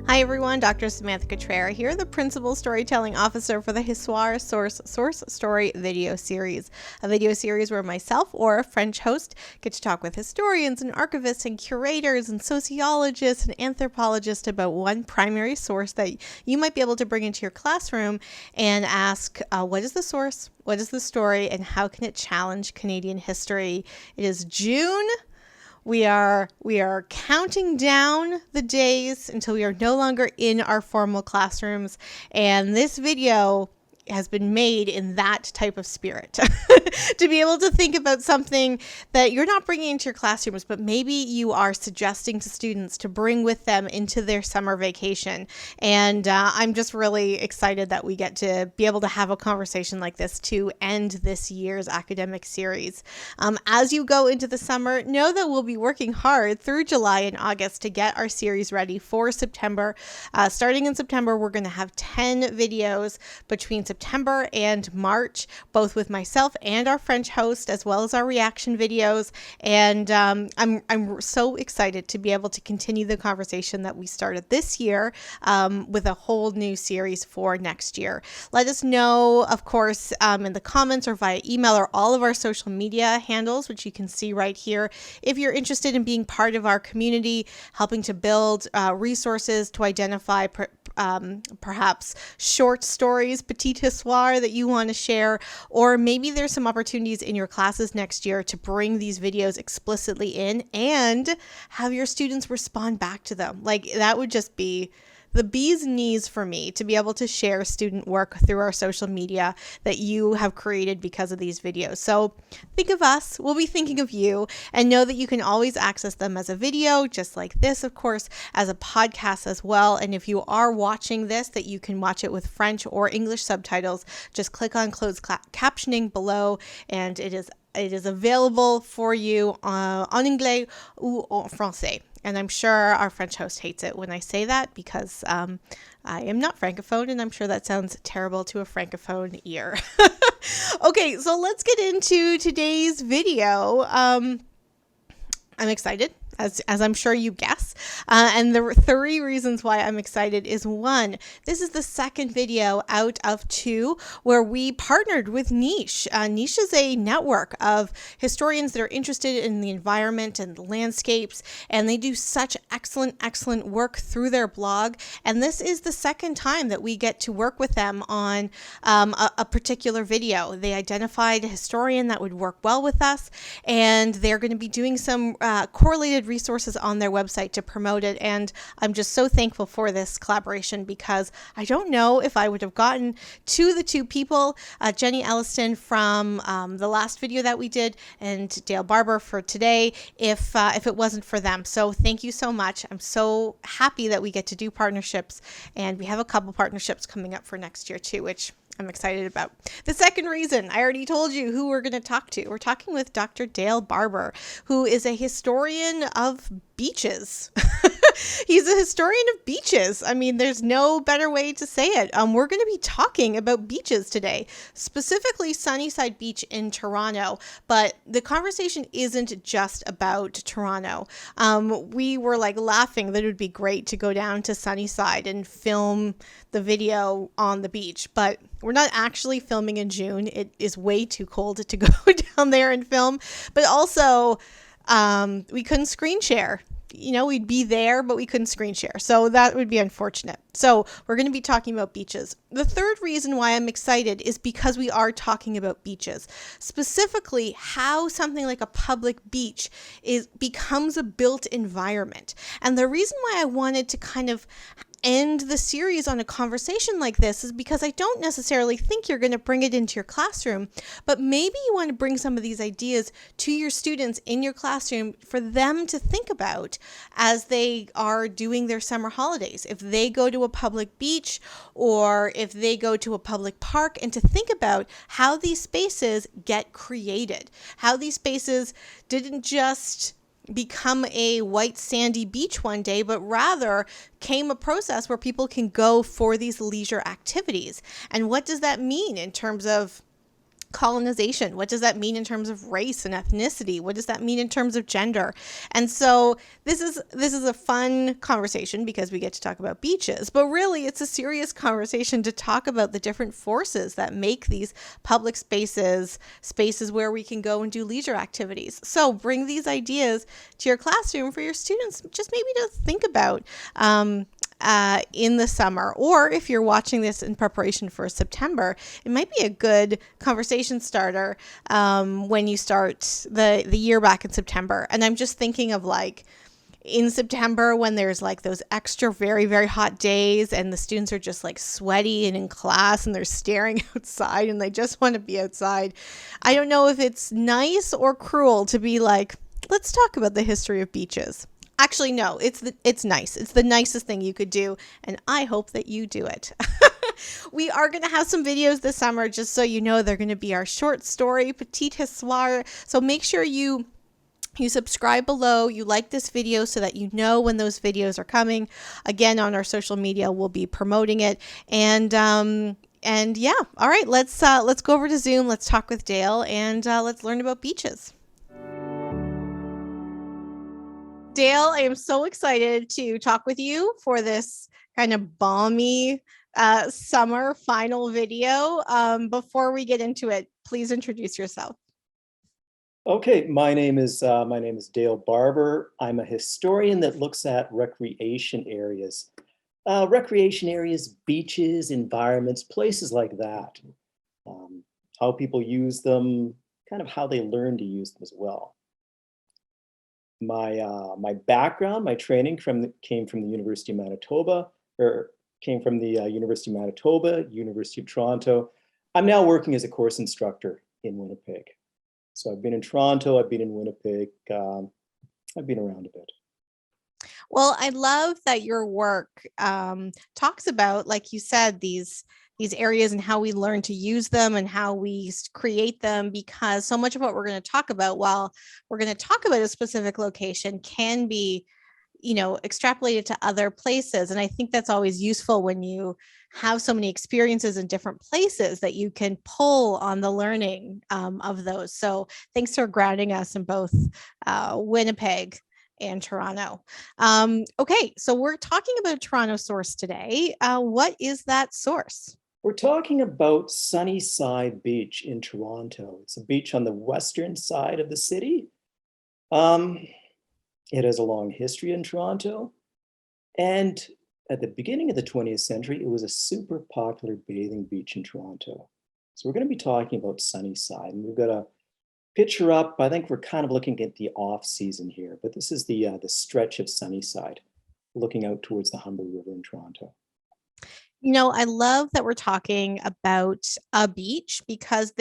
Hi everyone, Dr. Samantha Cottrera here, the Principal Storytelling Officer for the Histoire Source Story video series. A video series where myself or a French host get to talk with historians and archivists and curators and sociologists and anthropologists about one primary source that you might be able to bring into your classroom and ask, what is the source, what is the story, and how can it challenge Canadian history? It is June. We are counting down the days until we are no longer in our formal classrooms, and this video has been made in that type of spirit to be able to think about something that you're not bringing into your classrooms, but maybe you are suggesting to students to bring with them into their summer vacation. And I'm just really excited that we get to be able to have a conversation like this to end this year's academic series. As you go into the summer, know that we'll be working hard through July and August to get our series ready for September. Starting in September, we're going to have 10 videos between September and March, both with myself and our French host, as well as our reaction videos. And I'm so excited to be able to continue the conversation that we started this year with a whole new series for next year. Let us know, of course, in the comments or via email or all of our social media handles, which you can see right here, if you're interested in being part of our community, helping to build resources to identify perhaps short stories, petite histoire that you want to share, or maybe there's some opportunities in your classes next year to bring these videos explicitly in and have your students respond back to them. Like, that would just be the bee's knees for me to be able to share student work through our social media that you have created because of these videos. So think of us, we'll be thinking of you, and know that you can always access them as a video, just like this, of course, as a podcast as well. And if you are watching this, that you can watch it with French or English subtitles, just click on closed captioning below, and it is available for you en anglais ou en français. And I'm sure our French host hates it when I say that because I am not Francophone, and I'm sure that sounds terrible to a Francophone ear. Okay, so let's get into today's video. I'm excited, as I'm sure you guess. And the 3 reasons why I'm excited is 1, this is the second video out of 2 where we partnered with Niche. Niche is a network of historians that are interested in the environment and the landscapes, and they do such excellent work through their blog. And this is the second time that we get to work with them on a particular video. They identified a historian that would work well with us, and they're going to be doing some correlated resources on their website to promote it. And I'm just so thankful for this collaboration because I don't know if I would have gotten to the 2 people, Jenny Elliston from the last video that we did and Dale Barber for today, if it wasn't for them. So thank you so much. I'm so happy that we get to do partnerships, and we have a couple partnerships coming up for next year too, which I'm excited about. The second reason, I already told you who we're going to talk to. We're talking with Dr. Dale Barber, who is a historian of beaches. He's a historian of beaches. I mean, there's no better way to say it. We're going to be talking about beaches today, specifically Sunnyside Beach in Toronto. But the conversation isn't just about Toronto. We were like laughing that it would be great to go down to Sunnyside and film the video on the beach, but we're not actually filming in June. It is way too cold to go down there and film. But also, we couldn't screen share. You know, we'd be there, but we couldn't screen share. So that would be unfortunate. So we're going to be talking about beaches. The third reason why I'm excited is because we are talking about beaches, specifically how something like a public beach becomes a built environment. And the reason why I wanted to kind of end the series on a conversation like this is because I don't necessarily think you're going to bring it into your classroom, but maybe you want to bring some of these ideas to your students in your classroom for them to think about as they are doing their summer holidays. If they go to a public beach or if they go to a public park, and to think about how these spaces get created, how these spaces didn't just become a white sandy beach one day, but rather came a process where people can go for these leisure activities. And what does that mean in terms of colonization? What does that mean in terms of race and ethnicity? What does that mean in terms of gender? And so this is a fun conversation because we get to talk about beaches, but really it's a serious conversation to talk about the different forces that make these public spaces where we can go and do leisure activities. So bring these ideas to your classroom for your students, just maybe to think about. In the summer, or if you're watching this in preparation for September, it might be a good conversation starter when you start the year back in September. And I'm just thinking of like in September when there's like those extra very, very hot days and the students are just like sweaty and in class and they're staring outside and they just want to be outside. I don't know if it's nice or cruel to be like, let's talk about the history of beaches. Actually, no, it's nice. It's the nicest thing you could do, and I hope that you do it. We are going to have some videos this summer, just so you know. They're going to be our short story, Petite Histoire. So make sure you subscribe below, you like this video so that you know when those videos are coming. Again, on our social media, we'll be promoting it. And yeah, all right, let's go over to Zoom. Let's talk with Dale, and let's learn about beaches. Dale, I am so excited to talk with you for this kind of balmy summer final video. Before we get into it, please introduce yourself. Okay, my name is Dale Barber. I'm a historian that looks at recreation areas, beaches, environments, places like that. How people use them, kind of how they learn to use them as well. My background, my training came from the University of Manitoba, University of Toronto. I'm now working as a course instructor in Winnipeg. So I've been in Toronto, I've been in Winnipeg, I've been around a bit. Well, I love that your work talks about, like you said, these areas and how we learn to use them and how we create them, because so much of what we're going to talk about, while we're going to talk about a specific location, can be, extrapolated to other places. And I think that's always useful when you have so many experiences in different places that you can pull on the learning of those. So thanks for grounding us in both Winnipeg and Toronto. Okay, so we're talking about a Toronto source today. What is that source? We're talking about Sunnyside Beach in Toronto. It's a beach on the western side of the city. It has a long history in Toronto. And at the beginning of the 20th century, it was a super popular bathing beach in Toronto. So we're going to be talking about Sunnyside. And we've got a picture up. I think we're kind of looking at the off season here, but this is the stretch of Sunnyside, looking out towards the Humber River in Toronto. I love that we're talking about a beach, because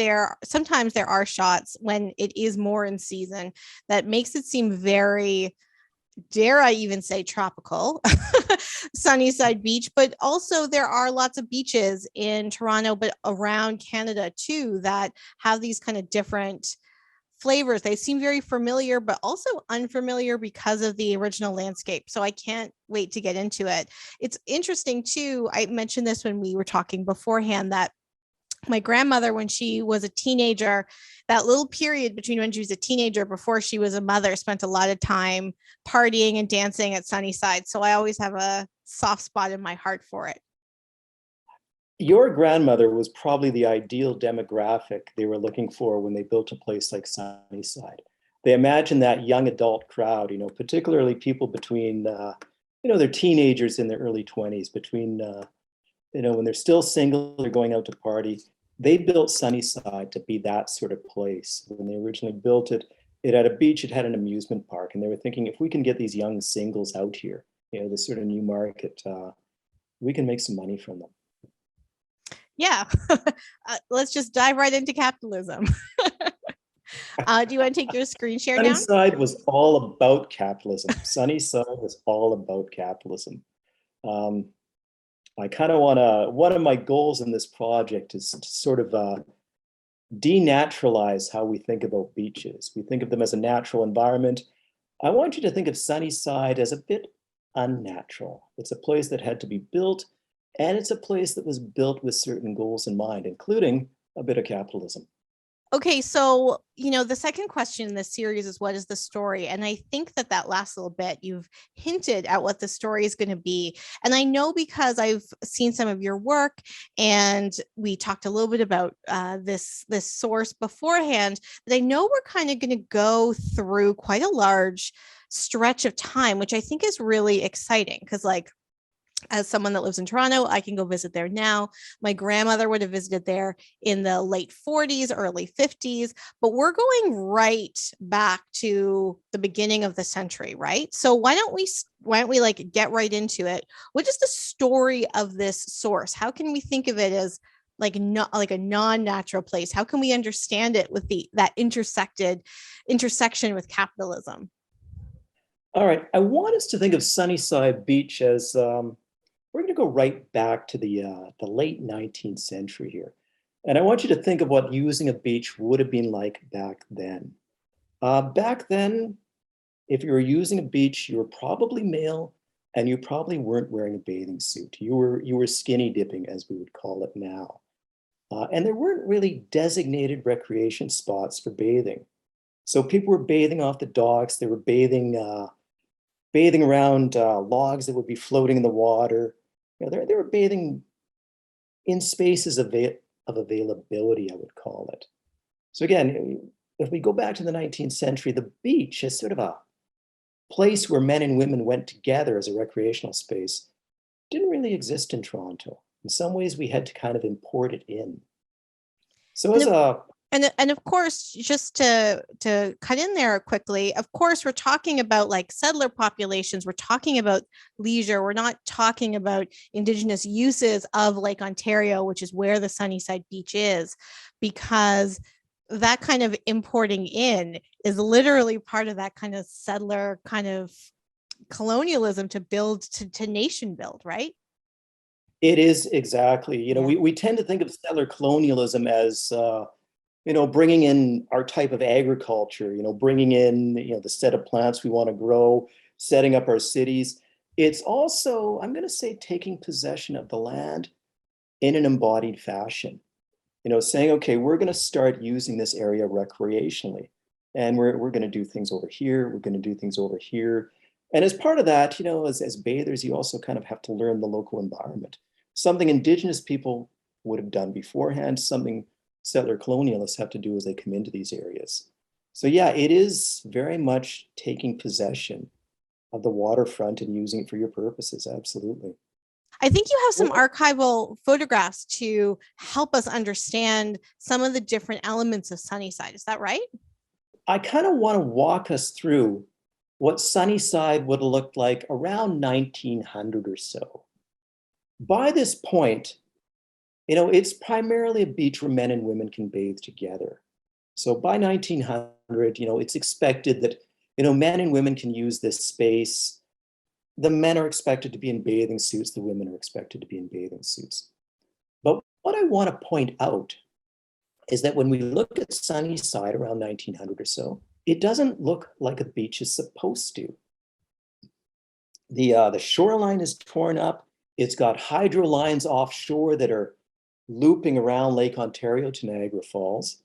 sometimes there are shots when it is more in season that makes it seem very, dare I even say, tropical. Sunnyside Beach. But also there are lots of beaches in Toronto, but around Canada too, that have these kind of different flavors. They seem very familiar, but also unfamiliar because of the original landscape. So I can't wait to get into it. It's interesting too. I mentioned this when we were talking beforehand, that my grandmother, when she was a teenager, that little period between when she was a teenager before she was a mother, spent a lot of time partying and dancing at Sunnyside. So I always have a soft spot in my heart for it. Your grandmother was probably the ideal demographic they were looking for when they built a place like Sunnyside. They imagined that young adult crowd, particularly people between, they're teenagers in their early 20s, between, when they're still single, they're going out to party. They built Sunnyside to be that sort of place. When they originally built it, it had a beach, it had an amusement park, and they were thinking, if we can get these young singles out here, this sort of new market, we can make some money from them. Yeah, let's just dive right into capitalism. Do you want to take your screen share down? Sunnyside was all about capitalism. Sunnyside was all about capitalism. I kind of one of my goals in this project is to sort of denaturalize how we think about beaches. We think of them as a natural environment. I want you to think of Sunnyside as a bit unnatural. It's a place that had to be built, and it's a place that was built with certain goals in mind, including a bit of capitalism. Okay, so the second question in this series is what is the story? And I think that that last little bit you've hinted at what the story is going to be. And I know because I've seen some of your work, and we talked a little bit about this source beforehand, that I know we're kind of going to go through quite a large stretch of time, which I think is really exciting because, like, as someone that lives in Toronto, I can go visit there now. My grandmother would have visited there in the late 40s, early 50s, but we're going right back to the beginning of the century, right? So why don't we like get right into it? What is the story of this source? How can we think of it as like not like a non-natural place? How can we understand it with that intersection with capitalism? All right, I want us to think of Sunnyside Beach as we're going to go right back to the late 19th century here. And I want you to think of what using a beach would have been like back then. Back then, if you were using a beach, you were probably male and you probably weren't wearing a bathing suit. You were skinny dipping, as we would call it now. And there weren't really designated recreation spots for bathing. So people were bathing off the docks. They were bathing around logs that would be floating in the water. They were bathing in spaces of availability, I would call it. So again, if we go back to the 19th century, the beach is sort of a place where men and women went together as a recreational space. Didn't really exist in Toronto. In some ways, we had to kind of import it in. So as And a and of course, just to cut in there quickly, of course we're talking about like settler populations, we're talking about leisure, we're not talking about indigenous uses of Lake Ontario, which is where the Sunnyside Beach is, because that kind of importing in is literally part of that kind of settler kind of colonialism to build to nation build, right? It is exactly, Yeah. we tend to think of settler colonialism as bringing in our type of agriculture, bringing in, the set of plants we want to grow, setting up our cities. It's also, I'm going to say, taking possession of the land in an embodied fashion, saying, okay, we're going to start using this area recreationally. And we're going to do things over here. We're going to do things over here. And as part of that, as bathers, you also kind of have to learn the local environment. Something indigenous people would have done beforehand, something settler colonialists have to do as they come into these areas. So yeah, it is very much taking possession of the waterfront and using it for your purposes. Absolutely. I think you have some Well, archival photographs to help us understand some of the different elements of Sunnyside. Is that right? I kind of want to walk us through what Sunnyside would have looked like around 1900 or so. By this point, it's primarily a beach where men and women can bathe together. So by 1900, it's expected that, men and women can use this space. The men are expected to be in bathing suits, the women are expected to be in bathing suits. But what I want to point out is that when we look at Sunnyside around 1900 or so, it doesn't look like a beach is supposed to. The shoreline is torn up. It's got hydro lines offshore that are looping around Lake Ontario to Niagara Falls.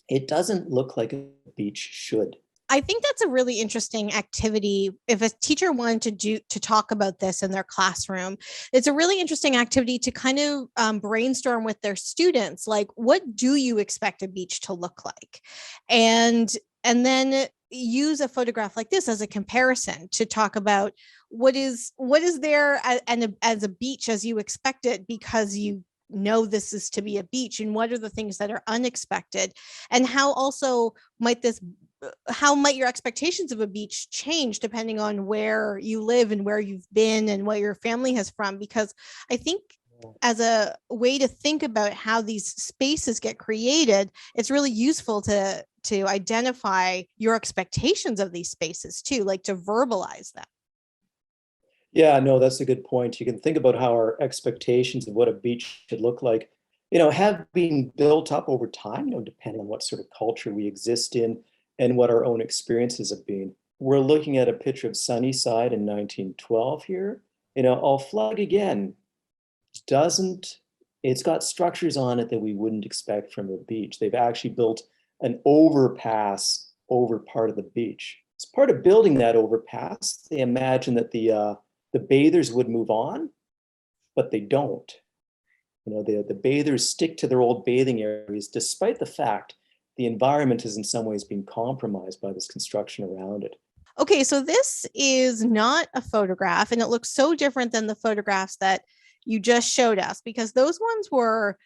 It doesn't look like a beach should. I think that's a really interesting activity. If a teacher wanted to talk about this in their classroom, it's a really interesting activity to kind of brainstorm with their students. Like, what do you expect a beach to look like? And then use a photograph like this as a comparison to talk about what is there as a beach as you expect it, because you know this is to be a beach, and what are the things that are unexpected, and how might your expectations of a beach change depending on where you live and where you've been and what your family has from? Because I think as a way to think about how these spaces get created, it's really useful to identify your expectations of these spaces too, like to verbalize them. Yeah, no, that's a good point. You can think about how our expectations of what a beach should look like, have been built up over time, depending on what sort of culture we exist in and what our own experiences have been. We're looking at a picture of Sunnyside in 1912 here. I'll flag again, doesn't It's got structures on it that we wouldn't expect from a beach. They've actually built an overpass over part of the beach. As part of building that overpass, they imagine that the bathers would move on, but they don't. The bathers stick to their old bathing areas, despite the fact the environment is in some ways being compromised by this construction around it. Okay, so this is not a photograph, and it looks so different than the photographs that you just showed us, because those ones were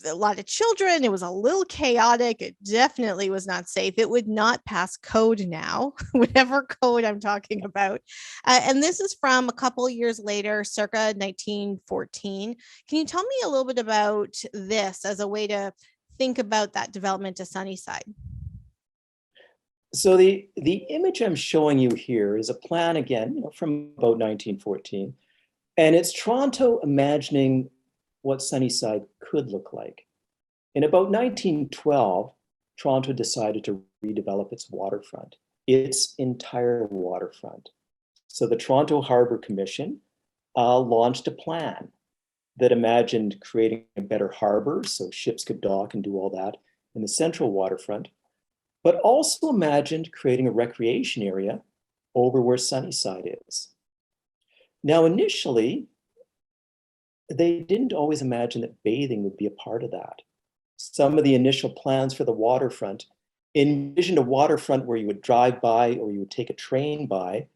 a lot of children. It was a little chaotic. It definitely was not safe. It would not pass code now, whatever code I'm talking about. And this is from a couple of years later, circa 1914. Can you tell me a little bit about this as a way to think about that development to Sunnyside? So the image I'm showing you here is a plan, again, from about 1914. And it's Toronto imagining what Sunnyside could look like. In about 1912, Toronto decided to redevelop its waterfront, its entire waterfront. So the Toronto Harbour Commission launched a plan that imagined creating a better harbor so ships could dock and do all that in the central waterfront, but also imagined creating a recreation area over where Sunnyside is. Now, initially, they didn't always imagine that bathing would be a part of that. Some of the initial plans for the waterfront envisioned a waterfront where you would drive by or you would take a train by,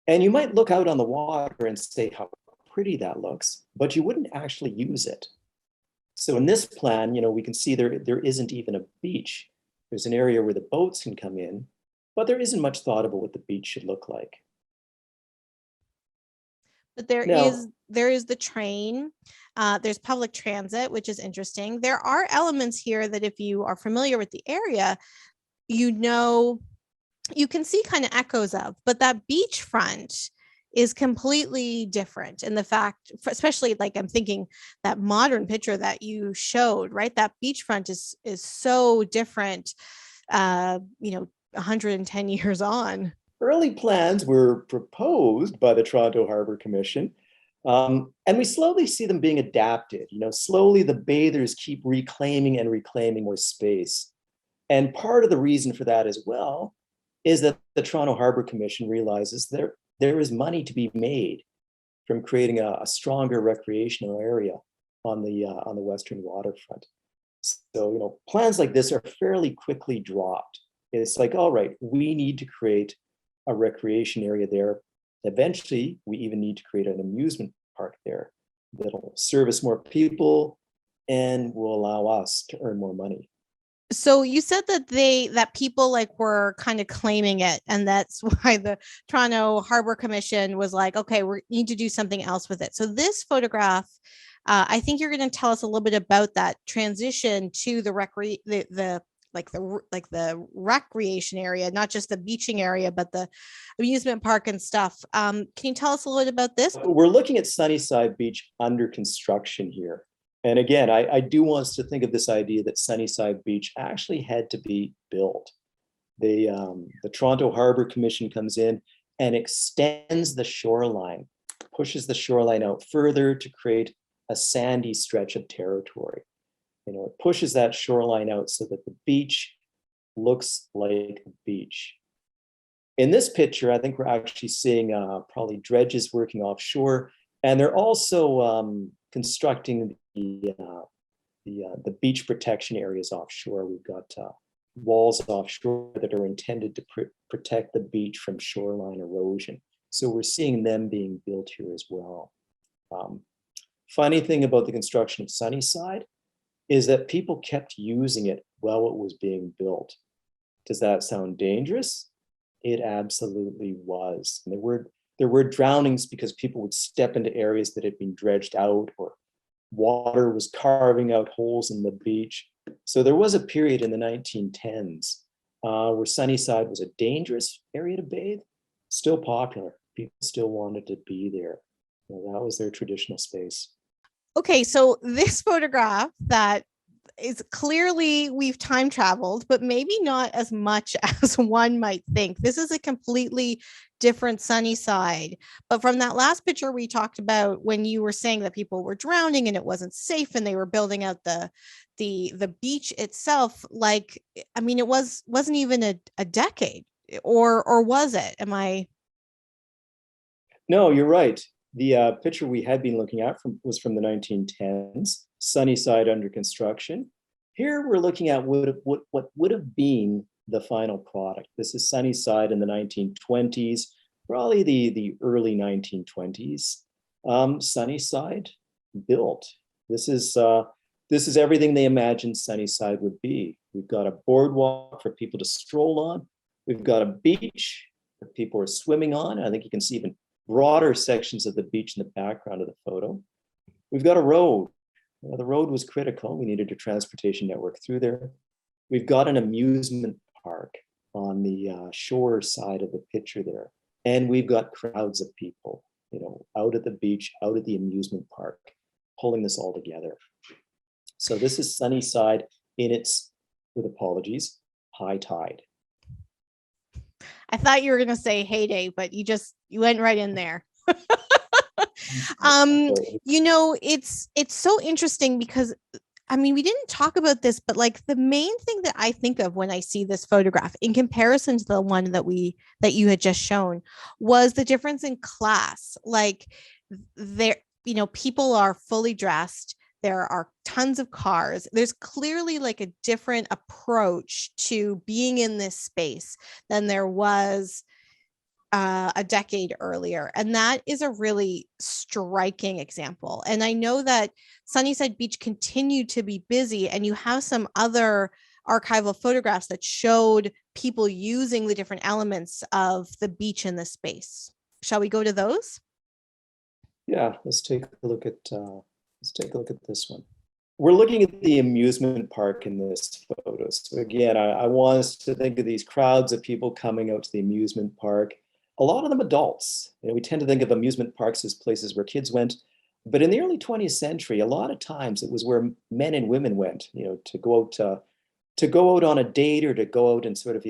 and you might look out on the water and say how pretty that looks, but you wouldn't actually use it. So in this plan, we can see there isn't even a beach. There's an area where the boats can come in, but there isn't much thought about what the beach should look like. But there is the train. There's public transit, which is interesting. There are elements here that if you are familiar with the area, you can see kind of echoes of, but that beachfront is completely different. And the fact, especially like I'm thinking that modern picture that you showed, right? That beachfront is so different, 110 years on. Early plans were proposed by the Toronto Harbour Commission, and we slowly see them being adapted. Slowly the bathers keep reclaiming and reclaiming more space. And part of the reason for that as well is that the Toronto Harbour Commission realizes there is money to be made from creating a stronger recreational area on the western waterfront. So, plans like this are fairly quickly dropped. It's like, all right, we need to create a recreation area there. Eventually, we even need to create an amusement park there that'll service more people and will allow us to earn more money. So you said that people were kind of claiming it, and that's why the Toronto Harbor Commission was like, okay, we need to do something else with it. So this photograph, I think you're going to tell us a little bit about that transition to the recreation area, not just the beaching area, but the amusement park and stuff. Can you tell us a little bit about this? We're looking at Sunnyside Beach under construction here. And again, I do want us to think of this idea that Sunnyside Beach actually had to be built. The Toronto Harbour Commission comes in and extends the shoreline, pushes the shoreline out further to create a sandy stretch of territory. It pushes that shoreline out so that the beach looks like a beach. In this picture, I think we're actually seeing probably dredges working offshore, and they're also constructing the beach protection areas offshore. We've got walls offshore that are intended to protect the beach from shoreline erosion. So we're seeing them being built here as well. Funny thing about the construction of Sunnyside is that people kept using it while it was being built. Does that sound dangerous? It absolutely was. And there were drownings because people would step into areas that had been dredged out, or water was carving out holes in the beach. So there was a period in the 1910s where Sunnyside was a dangerous area to bathe, still popular. People still wanted to be there. That was their traditional space. Okay, so this photograph that is clearly we've time traveled, but maybe not as much as one might think. This is a completely different Sunnyside. But from that last picture we talked about, when you were saying that people were drowning and it wasn't safe and they were building out the beach itself, like, I mean, it wasn't even a decade, or was it? Am I? No, you're right. The picture we had been looking at was from the 1910s, Sunnyside under construction. Here we're looking at what would have been the final product. This is Sunnyside in the 1920s, probably the early 1920s. Sunnyside built. This is everything they imagined Sunnyside would be. We've got a boardwalk for people to stroll on. We've got a beach that people are swimming on. I think you can see even broader sections of the beach in the background of the photo. We've got a road. The road was critical. We needed a transportation network through there. We've got an amusement park on the shore side of the picture there. And we've got crowds of people, out at the beach, out at the amusement park, pulling this all together. So this is Sunnyside in its, with apologies, high tide. I thought you were going to say heyday, but you went right in there. It's so interesting because, I mean, we didn't talk about this, but like the main thing that I think of when I see this photograph in comparison to the one that you had just shown was the difference in class. Like there, people are fully dressed. There are tons of cars. There's clearly like a different approach to being in this space than there was a decade earlier. And that is a really striking example. And I know that Sunnyside Beach continued to be busy, and you have some other archival photographs that showed people using the different elements of the beach in the space. Shall we go to those? Yeah, let's take a look at this one. We're looking at the amusement park in this photo. So again, I want us to think of these crowds of people coming out to the amusement park. A lot of them adults. We tend to think of amusement parks as places where kids went, but in the early 20th century, a lot of times it was where men and women went, to go out on a date, or to go out and sort of,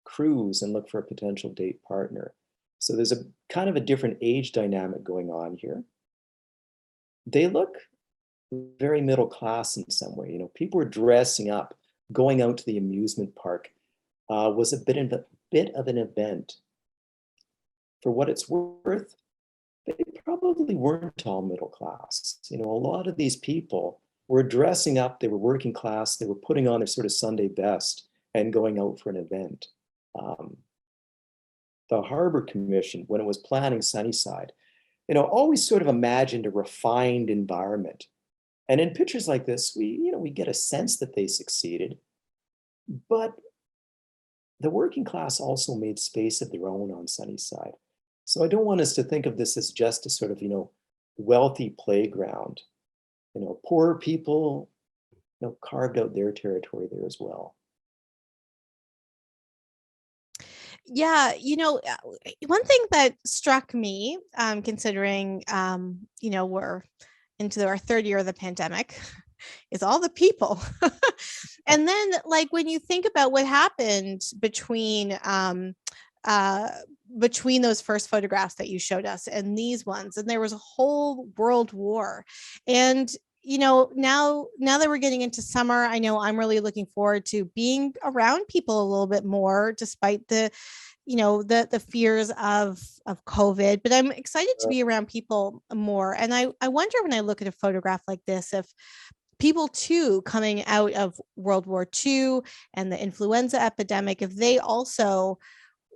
cruise and look for a potential date partner. So there's a kind of a different age dynamic going on here. They look very middle class in some way. People were dressing up, going out to the amusement park was a bit of an event. For what it's worth, they probably weren't all middle class. A lot of these people were dressing up, they were working class, they were putting on their sort of Sunday best and going out for an event. The Harbor Commission, when it was planning Sunnyside, always sort of imagined a refined environment. And in pictures like this, we get a sense that they succeeded, but the working class also made space of their own on Sunnyside. So I don't want us to think of this as just a sort of, wealthy playground. Poor people, carved out their territory there as well. Yeah, one thing that struck me, considering, we're into our third year of the pandemic, is all the people. And then, like, when you think about what happened between those first photographs that you showed us and these ones, and there was a whole world war. And now that we're getting into summer, I know I'm really looking forward to being around people a little bit more, despite the fears of COVID. But I'm excited to be around people more. And I wonder, when I look at a photograph like this, if people too coming out of World War II and the influenza epidemic, if they also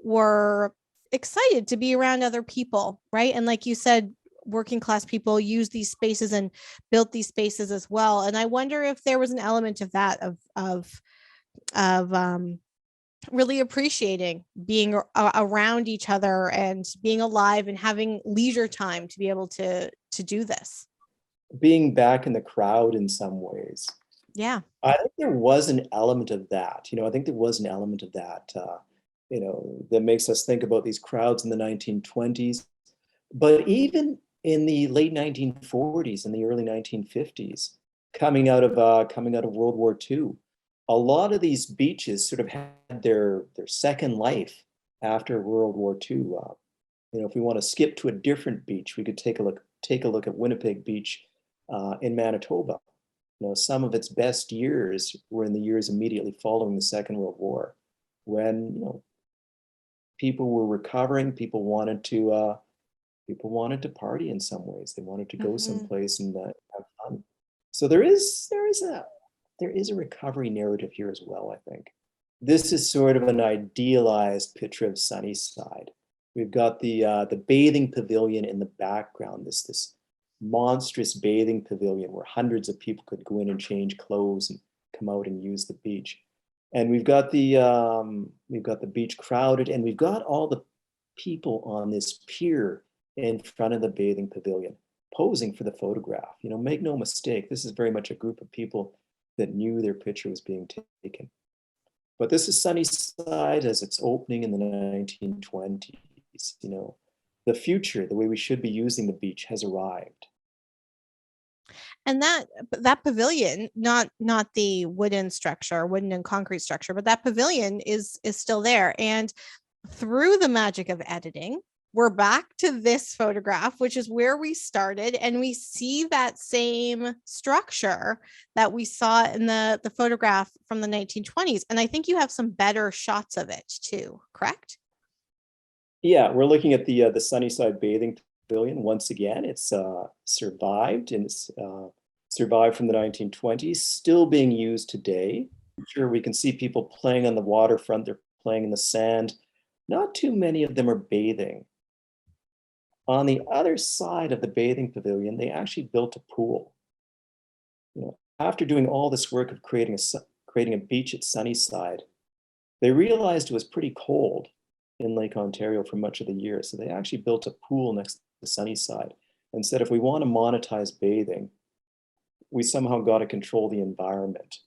were excited to be around other people, right? And like you said, working class people use these spaces and built these spaces as well. And I wonder if there was an element of that, of really appreciating being around each other and being alive and having leisure time to be able to do this. Being back in the crowd in some ways. Yeah. I think there was an element of that. I think there was an element of that, that makes us think about these crowds in the 1920s. But even in the late 1940s and the early 1950s, coming out of World War II. A lot of these beaches sort of had their second life after World War II. If we want to skip to a different beach, we could take a look at Winnipeg Beach in Manitoba. Some of its best years were in the years immediately following the Second World War, when people were recovering. People wanted to party in some ways. They wanted to go Hmm. someplace and have fun. So there is a recovery narrative here as well, I think. This is sort of an idealized picture of Sunnyside. We've got the bathing pavilion in the background, this monstrous bathing pavilion where hundreds of people could go in and change clothes and come out and use the beach. And we've got the beach crowded, and we've got all the people on this pier in front of the bathing pavilion posing for the photograph. Make no mistake, this is very much a group of people that knew their picture was being taken. But this is Sunnyside as it's opening in the 1920s. The future, the way we should be using the beach, has arrived. And that pavilion, not the wooden and concrete structure, but that pavilion is still there. And through the magic of editing, we're back to this photograph, which is where we started, and we see that same structure that we saw in the photograph from the 1920s. And I think you have some better shots of it too, correct? Yeah, we're looking at the Sunnyside Bathing Pavilion once again. It's survived, and it's survived from the 1920s, still being used today. Sure, we can see people playing on the waterfront. They're playing in the sand. Not too many of them are bathing. On the other side of the bathing pavilion, they actually built a pool. After doing all this work of creating a beach at Sunnyside, they realized it was pretty cold in Lake Ontario for much of the year. So they actually built a pool next to Sunnyside and said, if we want to monetize bathing, we somehow got to control the environment.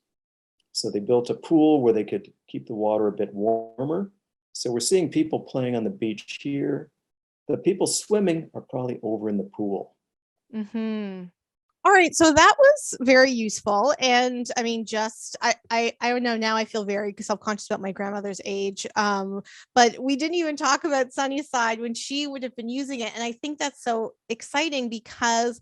So they built a pool where they could keep the water a bit warmer. So we're seeing people playing on the beach here. The people swimming are probably over in the pool. Mm-hmm. All right, so that was very useful, and I mean, I don't know. Now I feel very self-conscious about my grandmother's age, but we didn't even talk about Sunnyside when she would have been using it, and I think that's so exciting because,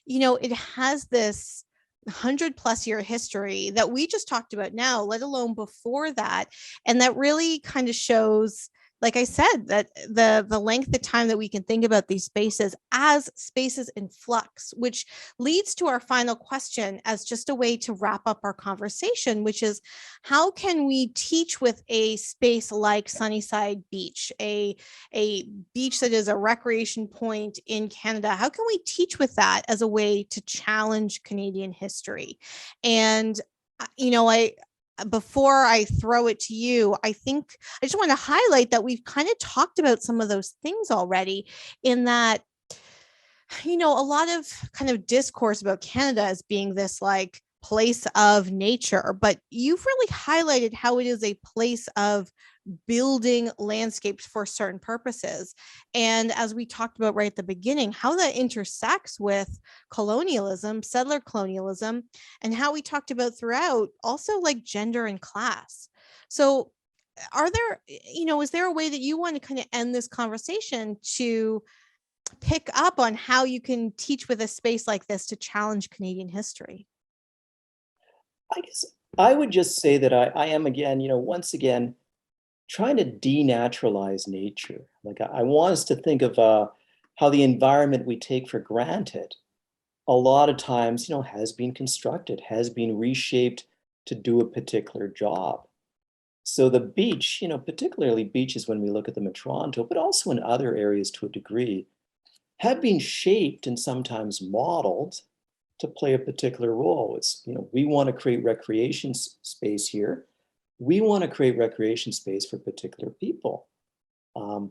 it has this 100+ year history that we just talked about now, let alone before that, and that really kind of shows, like I said, that the length of time that we can think about these spaces as spaces in flux, which leads to our final question as just a way to wrap up our conversation, which is, how can we teach with a space like Sunnyside Beach, a beach that is a recreation point in Canada? How can we teach with that as a way to challenge Canadian history? And I before I throw it to you, I think I just want to highlight that we've kind of talked about some of those things already, in that, a lot of kind of discourse about Canada as being this like place of nature, but you've really highlighted how it is a place of building landscapes for certain purposes. And as we talked about right at the beginning, how that intersects with colonialism, settler colonialism, and how we talked about throughout also like gender and class. So, is there a way that you want to kind of end this conversation to pick up on how you can teach with a space like this to challenge Canadian history? I guess I would just say that I am, again, once again, trying to denaturalize nature. Like, I want us to think of how the environment we take for granted a lot of times, has been constructed, has been reshaped to do a particular job. So the beach, particularly beaches when we look at them in Toronto, but also in other areas to a degree, have been shaped and sometimes modeled to play a particular role. It's, we want to create recreation space here. We want to create recreation space for particular people.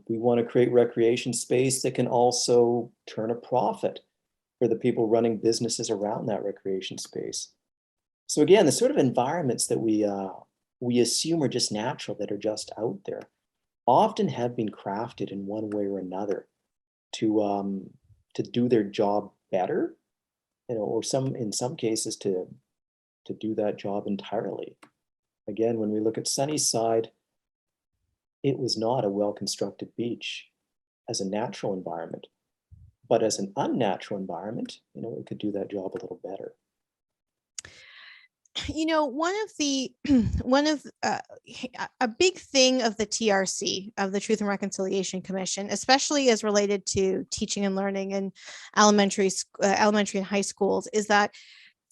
We want to create recreation space that can also turn a profit for the people running businesses around that recreation space. So again, the sort of environments that we assume are just natural, that are just out there, often have been crafted in one way or another to do their job better, or in some cases to to do that job entirely. Again, when we look at Sunnyside, it was not a well-constructed beach as a natural environment, but as an unnatural environment, it could do that job a little better. One of the one of a big thing of the TRC, of the Truth and Reconciliation Commission, especially as related to teaching and learning in elementary and high schools, is that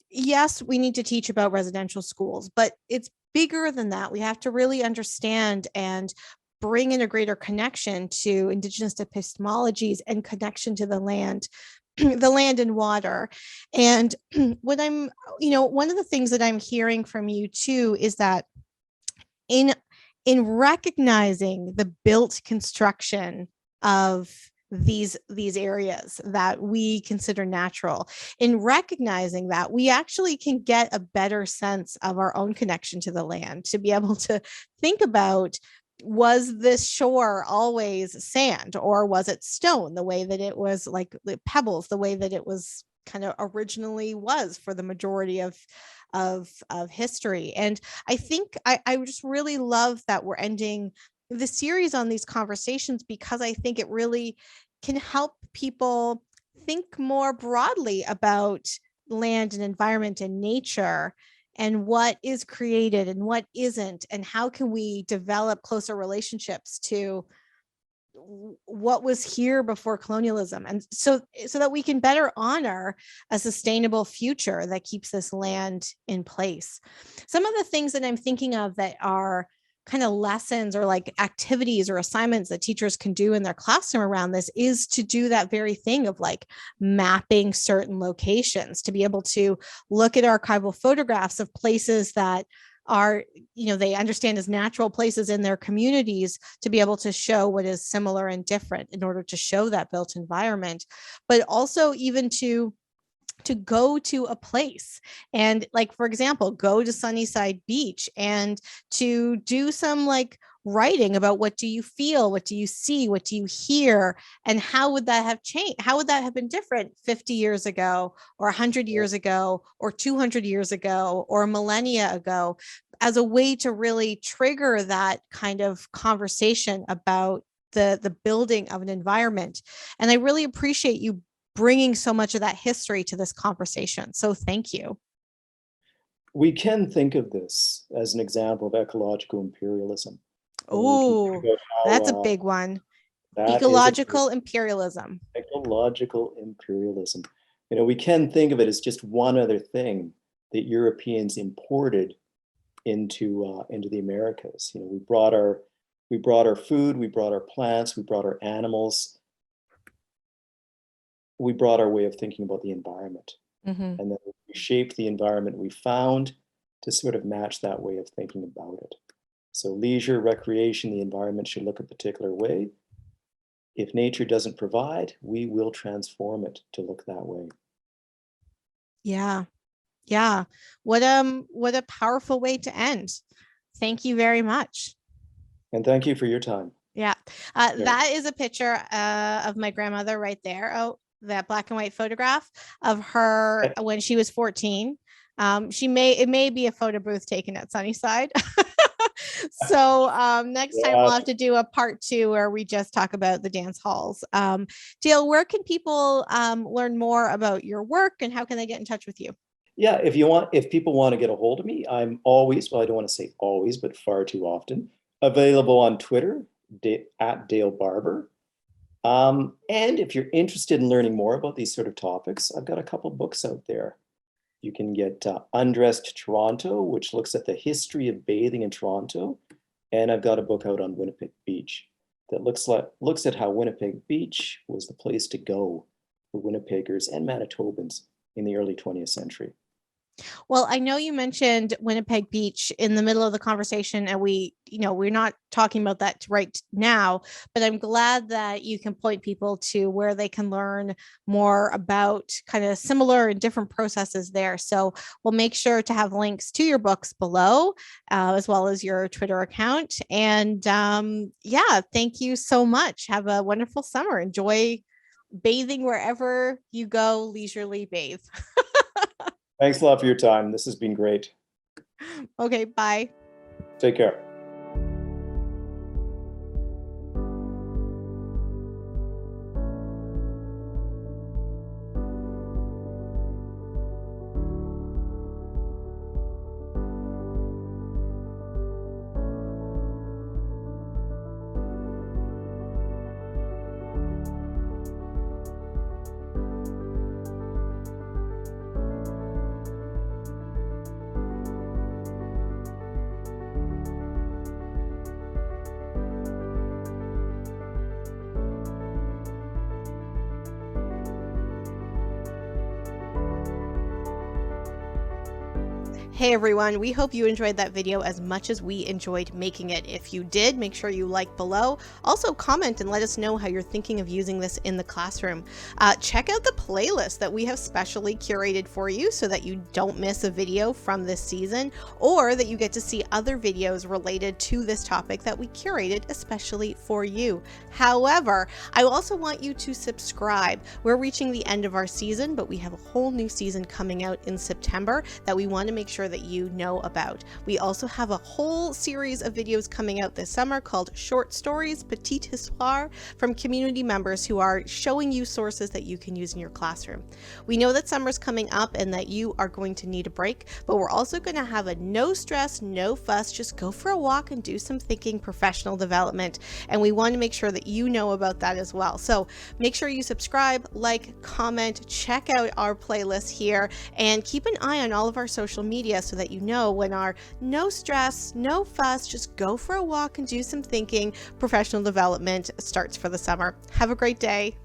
yes, we need to teach about residential schools, but it's bigger than that. We have to really understand and bring in a greater connection to Indigenous epistemologies and connection to the land, the land and water. And what one of the things that I'm hearing from you too is that in recognizing the built construction of these areas that we consider natural, in recognizing that we actually can get a better sense of our own connection to the land, to be able to think about, was this shore always sand, or was it stone, the way that it was, like pebbles, the way that it was kind of originally was for the majority of history. And I think I just really love that we're ending the series on these conversations, because I think it really can help people think more broadly about land and environment and nature, and what is created and what isn't, and how can we develop closer relationships to what was here before colonialism, and so that we can better honor a sustainable future that keeps this land in place. Some of the things that I'm thinking of that are kind of lessons or like activities or assignments that teachers can do in their classroom around this is to do that very thing of like mapping certain locations, to be able to look at archival photographs of places that are, they understand as natural places in their communities, to be able to show what is similar and different in order to show that built environment, but also even to go to a place and, like, for example, go to Sunnyside Beach and to do some like writing about what do you feel, what do you see, what do you hear, and how would that have changed? How would that have been different 50 years ago, or 100 years ago, or 200 years ago, or a millennia ago, as a way to really trigger that kind of conversation about the building of an environment. And I really appreciate you bringing so much of that history to this conversation. So thank you. We can think of this as an example of ecological imperialism. Oh, that's a big one. Ecological imperialism. Ecological imperialism. We can think of it as just one other thing that Europeans imported into the Americas. We brought our food, we brought our plants, we brought our animals. We brought our way of thinking about the environment, and then we shaped the environment we found to sort of match that way of thinking about it. So leisure, recreation, the environment should look a particular way. If nature doesn't provide, we will transform it to look that way. Yeah. Yeah. What a powerful way to end. Thank you very much. And thank you for your time. Yeah. That is a picture of my grandmother right there. Oh, that black and white photograph of her when she was 14. It may be a photo booth taken at Sunnyside. So next time we'll have to do a part 2 where we just talk about the dance halls. Dale, where can people learn more about your work, and how can they get in touch with you? Yeah, if people want to get a hold of me, I'm always, well, I don't want to say always, but far too often, available on Twitter at Dale Barber. And if you're interested in learning more about these sort of topics, I've got a couple books out there. You can get Undressed Toronto, which looks at the history of bathing in Toronto. And I've got a book out on Winnipeg Beach that looks at how Winnipeg Beach was the place to go for Winnipeggers and Manitobans in the early 20th century. Well, I know you mentioned Winnipeg Beach in the middle of the conversation, and we're not talking about that right now, but I'm glad that you can point people to where they can learn more about kind of similar and different processes there. So we'll make sure to have links to your books below, as well as your Twitter account. And yeah, thank you so much. Have a wonderful summer. Enjoy bathing wherever you go, leisurely bathe. Thanks a lot for your time. This has been great. Okay, bye. Take care. Hey everyone, we hope you enjoyed that video as much as we enjoyed making it. If you did, make sure you like below. Also comment and let us know how you're thinking of using this in the classroom. Check out the playlist that we have specially curated for you so that you don't miss a video from this season, or that you get to see other videos related to this topic that we curated especially for you. However, I also want you to subscribe. We're reaching the end of our season, but we have a whole new season coming out in September that we want to make sure that you know about. We also have a whole series of videos coming out this summer called Short Stories, Petite Histoire, from community members who are showing you sources that you can use in your classroom. We know that summer's coming up and that you are going to need a break, but we're also going to have a no stress, no fuss, just go for a walk and do some thinking professional development. And we want to make sure that you know about that as well. So make sure you subscribe, like, comment, check out our playlist here, and keep an eye on all of our social media so that you know when our no stress, no fuss, just go for a walk and do some thinking professional development starts for the summer. Have a great day.